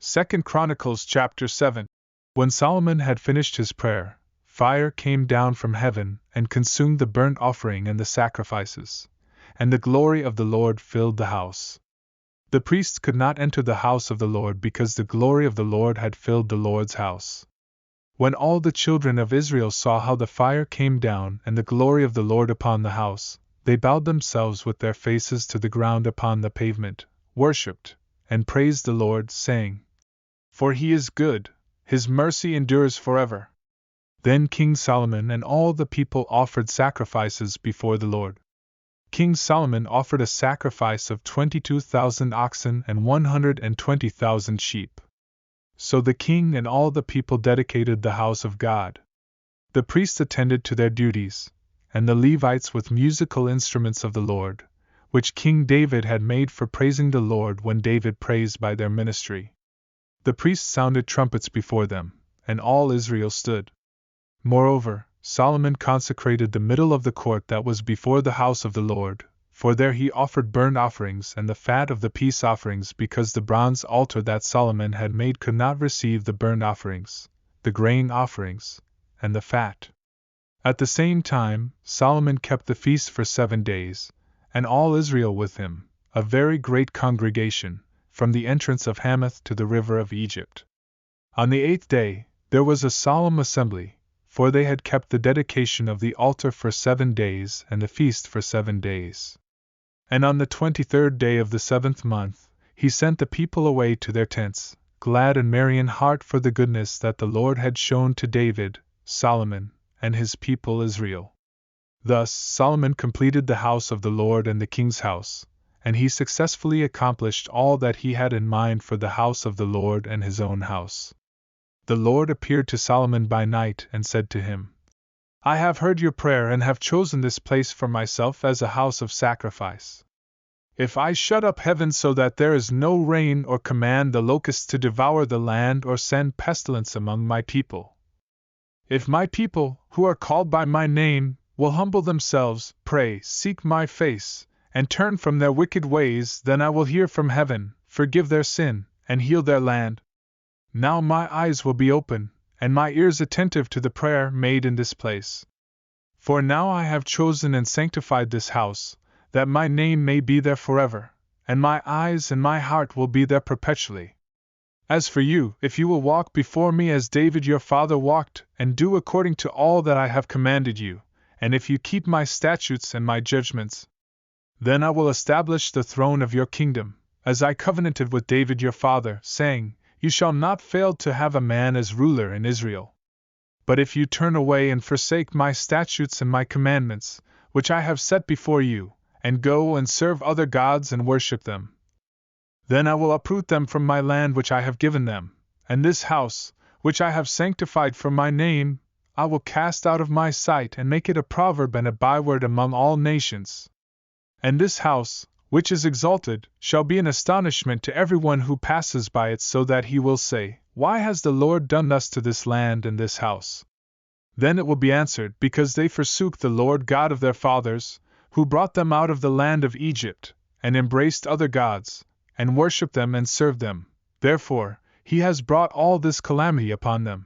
2 Chronicles Chapter 7. When Solomon had finished his prayer, fire came down from heaven and consumed the burnt offering and the sacrifices, and the glory of the Lord filled the house. The priests could not enter the house of the Lord because the glory of the Lord had filled the Lord's house. When all the children of Israel saw how the fire came down and the glory of the Lord upon the house, they bowed themselves with their faces to the ground upon the pavement, worshipped, and praised the Lord, saying, "For he is good, his mercy endures forever." Then King Solomon and all the people offered sacrifices before the Lord. King Solomon offered a sacrifice of 22,000 oxen and 120,000 sheep. So the king and all the people dedicated the house of God. The priests attended to their duties, and the Levites with musical instruments of the Lord, which King David had made for praising the Lord when David praised by their ministry. The priests sounded trumpets before them, and all Israel stood. Moreover, Solomon consecrated the middle of the court that was before the house of the Lord, for there he offered burnt offerings and the fat of the peace offerings, because the bronze altar that Solomon had made could not receive the burnt offerings, the grain offerings, and the fat. At the same time, Solomon kept the feast for 7 days, and all Israel with him, a very great congregation, from the entrance of Hamath to the river of Egypt. On the 8th day, there was a solemn assembly, for they had kept the dedication of the altar for 7 days and the feast for 7 days. And on the 23rd day of the 7th month, he sent the people away to their tents, glad and merry in heart for the goodness that the Lord had shown to David, Solomon, and his people Israel. Thus Solomon completed the house of the Lord and the king's house, and he successfully accomplished all that he had in mind for the house of the Lord and his own house. The Lord appeared to Solomon by night and said to him, "I have heard your prayer and have chosen this place for myself as a house of sacrifice. If I shut up heaven so that there is no rain, or command the locusts to devour the land, or send pestilence among my people, if my people, who are called by my name, will humble themselves, pray, seek my face, and turn from their wicked ways, then I will hear from heaven, forgive their sin, and heal their land. Now my eyes will be open, and my ears attentive to the prayer made in this place. For now I have chosen and sanctified this house, that my name may be there forever, and my eyes and my heart will be there perpetually. As for you, if you will walk before me as David your father walked, and do according to all that I have commanded you, and if you keep my statutes and my judgments, then I will establish the throne of your kingdom, as I covenanted with David your father, saying, You shall not fail to have a man as ruler in Israel. But if you turn away and forsake my statutes and my commandments, which I have set before you, and go and serve other gods and worship them, then I will uproot them from my land which I have given them, and this house, which I have sanctified for my name, I will cast out of my sight and make it a proverb and a byword among all nations. And this house, which is exalted, shall be an astonishment to everyone who passes by it, so that he will say, Why has the Lord done thus to this land and this house? Then it will be answered, because they forsook the Lord God of their fathers, who brought them out of the land of Egypt, and embraced other gods, and worshipped them and served them. Therefore, he has brought all this calamity upon them.